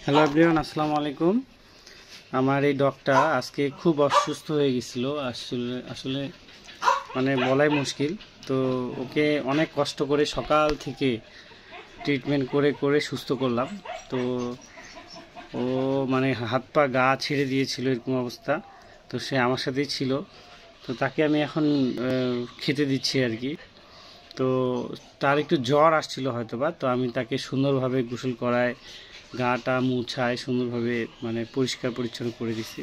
Hello everyone, আসসালামু আলাইকুম। আমার এই ডগটা আজকে খুব অসুস্থ হয়ে গেছিলো। আসলে মানে বলাই মুশকিল। তো ওকে অনেক কষ্ট করে সকাল থেকে ট্রিটমেন্ট করে করে সুস্থ করলাম। তো ও মানে হাত পা গা ছেড়ে দিয়েছিল, এরকম অবস্থা। তো সে আমার সাথেই ছিল। তো তাকে আমি এখন খেতে দিচ্ছি আর কি। তো তার একটু জ্বর আসছিল হয়তোবা, তো আমি তাকে সুন্দরভাবে গোসল করায়, গাটা মুছায় সুন্দরভাবে মানে পরিষ্কার পরিচ্ছন্ন করে দিছি।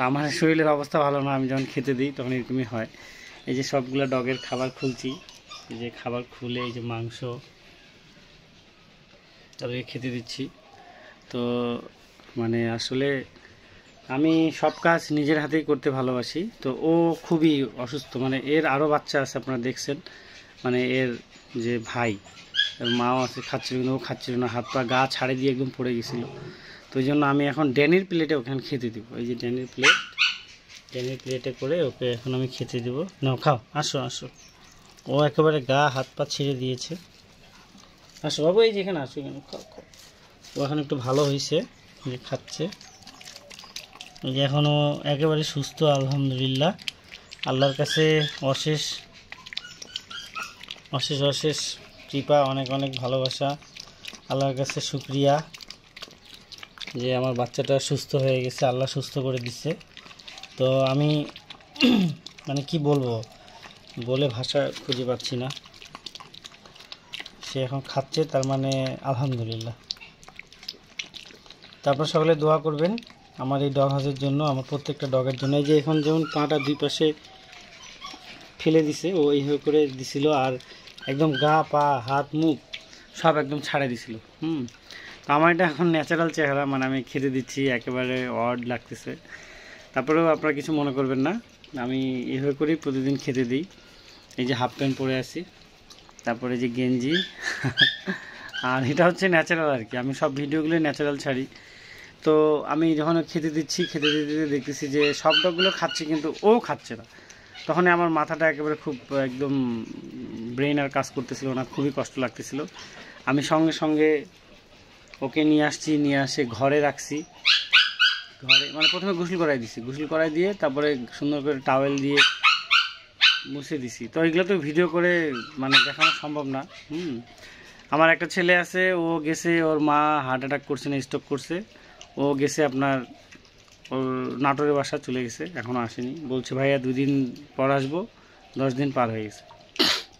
আমার শরীরের অবস্থা ভালো না, আমি যখন খেতে দিই তখন এরকমই হয়। এই যে সবগুলো ডগের খাবার খুলছি, এই যে খাবার খুলে এই যে মাংস তাদেরকে খেতে দিচ্ছি। তো মানে আসলে আমি সব কাজ নিজের হাতেই করতে ভালোবাসি। তো ও খুবই অসুস্থ, মানে এর আরও বাচ্চা আছে, আপনারা দেখছেন। মানে এর যে ভাই, এর মাও আছে, খাচ্ছিল কিন্তু ও খাচ্ছিল না, হাত পা গা ছাড়ে দিয়ে একদম পড়ে গেছিল। তো ওই জন্য আমি এখন ড্যানির প্লেটে ওখানে খেতে দিব। এই যে ড্যানির প্লেটে করে ওকে এখন আমি খেতে দিব। নাও খাও, আসো আসো। ও একেবারে গা হাত পা ছেড়ে দিয়েছে। আসো বাবু, এই যে এখানে আসো, এখানে খাও খাও। ও এখন একটু ভালো হয়েছে, যে খাচ্ছে। এই যে এখনও একেবারে সুস্থ, আলহামদুলিল্লাহ। আল্লাহর কাছে অশেষ অশেষ অশেষ কৃপা, অনেক অনেক ভালোবাসা। আল্লাহর কাছে শুকরিয়া যে আমার বাচ্চাটা সুস্থ হয়ে গেছে, আল্লাহ সুস্থ করে দিচ্ছে। তো আমি মানে কি বলবো, বলে ভাষা খুঁজে পাচ্ছি না। সে এখন খাচ্ছে, তার মানে আলহামদুলিল্লাহ। তারপর সকলে দোয়া করবেন আমার এই ডগ হাউসের জন্য, আমার প্রত্যেকটা ডগের জন্য। এই যে এখন যেমন পাটা দুই পাশে ফেলে দিছে, ও এইভাবে করে দিছিল, আর একদম গা পা হাত মুখ সব একদম ছাড়ে দিছিল। তো আমার এটা এখন ন্যাচারাল চেহারা, মানে আমি খেতে দিচ্ছি, একেবারে অড লাগতেছে। তারপরেও আপনারা কিছু মনে করবেন না, আমি এইভাবে করেই প্রতিদিন খেতে দিই। এই যে হাফ প্যান্ট পরে আছি, তারপরে যে গেঞ্জি আর এটা হচ্ছে ন্যাচারাল আর কি। আমি সব ভিডিওগুলোই ন্যাচারাল ছাড়ি। তো আমি যখন খেতে দিচ্ছি, খেতে দিতে দেখতেছি যে সব ডগগুলো খাচ্ছে, কিন্তু ও খাচ্ছে না। তখন আমার মাথাটা একেবারে খুব একদম ব্রেন আর কাজ করতেছিল না, খুবই কষ্ট লাগতেছিল। আমি সঙ্গে সঙ্গে ওকে নিয়ে আসছি, নিয়ে আসে ঘরে রাখছি। ঘরে মানে প্রথমে গোসল করাই দিছি, গোসল করাই দিয়ে তারপরে সুন্দর করে টাওয়েল দিয়ে মুছে দিছি। তো এইগুলো তো ভিডিও করে মানে দেখানো সম্ভব না। আমার একটা ছেলে আছে, ও গেছে, ওর মা হার্ট অ্যাটাক করছে না স্ট্রোক করছে, ও গেছে আপনার ওর নাটোরের বাসা চলে গেছে, এখনও আসেনি। বলছে ভাইয়া 2 দিন পর আসবো, 10 দিন পার হয়ে গেছে।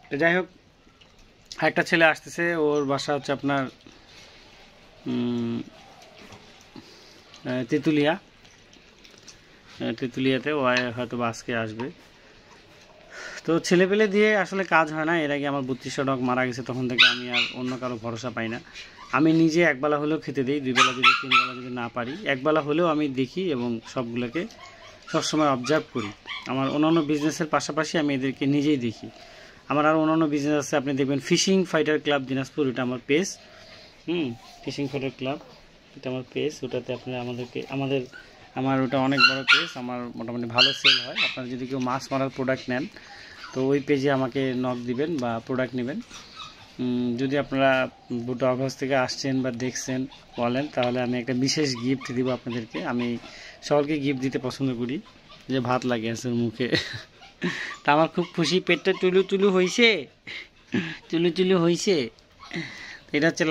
তো যাই হোক, একটা ছেলে আসতেছে, ওর বাসা হচ্ছে আপনার তেঁতুলিয়াতে। ও হয়তো আজকে আসবে। তো ছেলেপেলে দিয়ে আসলে কাজ হয় না। এর আগে আমার 32টা ডগ মারা গেছে, তখন থেকে আমি আর অন্য কারো ভরসা পাই না। আমি নিজে একবেলা হলেও খেতে দিই, 2 বেলা যদি 3 বেলা যদি না পারি, একবেলা হলেও আমি দেখি এবং সবগুলোকে সবসময় অবজার্ভ করি। আমার অন্যান্য বিজনেসের পাশাপাশি আমি এদেরকে নিজেই দেখি। আমার আরও অন্যান্য বিজনেস আছে, আপনি দেখবেন ফিশিং ফাইটার ক্লাব দিনাজপুর, এটা আমার পেজ। ফিশিং ফাইটার ক্লাব, এটা আমার পেজ। ওটাতে আপনি আমার ওটা অনেক বড় পেজ, আমার মোটামুটি ভালো সেল হয়। আপনারা যদি কেউ মাছ মারার প্রোডাক্ট নেন, তো ওই পেজে আমাকে নক দিবেন বা প্রোডাক্ট নেবেন। যদি আপনারা ডগ হাউস থেকে আসছেন বা দেখছেন বলেন, তাহলে আমি একটা বিশেষ গিফট দিব আপনাদেরকে। আমি সকলকে গিফট দিতে পছন্দ করি, যে ভাত লাগে আছে মুখে। তা আমার খুব খুশি, পেটটা চুলু চুলু হয়েছে, চুলু চুলু হয়েছে। এটা হচ্ছে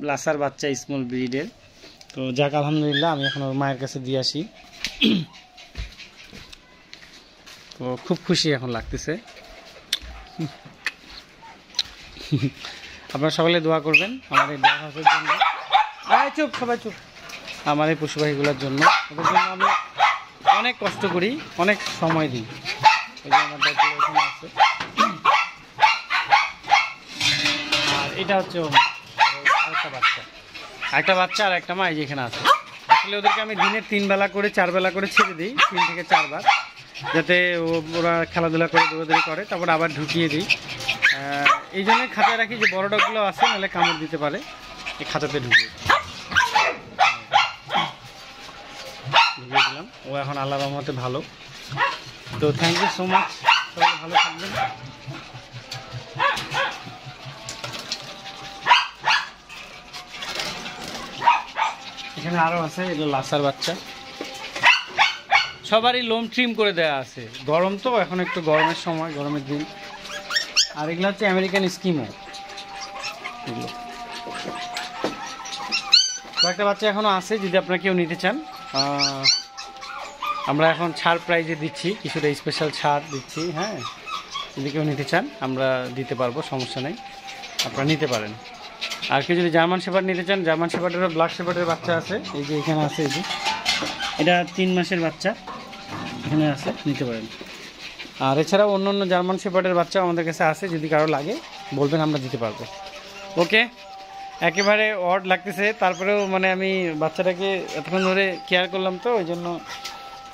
লাসার বাচ্চা, স্মল ব্রিডের। তো যাক, আলহামদুলিল্লাহ, আমি এখন ওর মায়ের কাছে দিয়ে আসি। তো খুব খুশি এখন লাগতেছে। আপনারা সকলে দোয়া করবেন আমার এই ডগ হাউসের জন্য। চুপ, সবাই চুপ। আমার এই পশুপাখিগুলোর জন্য, ওদের জন্য আমি অনেক কষ্ট করি, অনেক সময় দিই। এই যে আমার ডগগুলো এখানে আছে, আর এটা হচ্ছে একটা বাচ্চা আর একটা মা, এই যে এখানে আছে। আসলে ওদেরকে আমি দিনে 3 বেলা করে 4 বেলা করে ছেড়ে দিই, 3 থেকে 4 বার, যাতে ওরা খেলাধুলা করে, দৌড়াদৌড়ি করে, তারপর আবার ঢুকিয়ে দিই। এই জন্যই খাঁচায় রাখি, যে বড় ডগগুলো আছে, নাহলে কামড় দিতে পারে, এই খাঁচাতে ঢুকিয়ে দিলাম। ও এখন আল্লাহর রহমতে ভালো। তো থ্যাংক ইউ সো মাচ, সবাই ভালো থাকবেন। এখানে আরও আছে, এটা লাসার বাচ্চা। সবারই লোম ট্রিম করে দেওয়া আছে, গরম তো এখন একটু গরমের সময়, গরমের দিন। আর এগুলো হচ্ছে আমেরিকান স্কিমো। এগুলো কয়েকটা বাচ্চা এখনও আছে, যদি আপনারা কেউ নিতে চান আমরা এখন ছাড় প্রাইজে দিচ্ছি, কিছুটা স্পেশাল ছাড় দিচ্ছি। হ্যাঁ, যদি কেউ নিতে চান আমরা দিতে পারবো, সমস্যা নেই, আপনারা নিতে পারেন। আর কেউ যদি জার্মান শেপার্ড নিতে চান, জার্মান শেপার্ডেরও ব্ল্যাক শেপার্ডের বাচ্চা আছে, এই যে এখানে আছে, এই যে এটা 3 মাসের বাচ্চা এখানে আছে, নিতে পারেন। আর এছাড়াও অন্য অন্য জার্মান শেপার্ডের বাচ্চাও আমাদের কাছে আছে, যদি কারো লাগে বলবেন, আমরা দিতে পারবো। ওকে, একেবারে অড লাগতেছে, তারপরেও মানে আমি বাচ্চাটাকে এতক্ষণ ধরে কেয়ার করলাম তো, ওই জন্য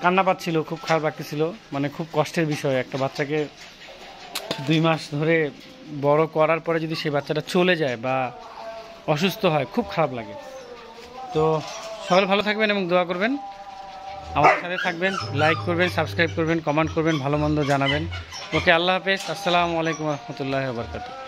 কান্না পাচ্ছিল, খুব খারাপ লাগতেছিল। মানে খুব কষ্টের বিষয়, একটা বাচ্চাকে 2 মাস ধরে বড় করার পরে যদি সেই বাচ্চাটা চলে যায় বা অসুস্থ হয়, খুব খারাপ লাগে। তো সকলে ভালো থাকবেন এবং দোয়া করবেন, আমার সাথে থাকবেন, লাইক করবেন, সাবস্ক্রাইব করবেন, কমেন্ট করবেন, ভালো মন্দ জানাবেন। ওকে, আল্লাহ হাফেজ, আসসালামু আলাইকুম রহমতুল্লাহি ওয়া বারাকাতুহু।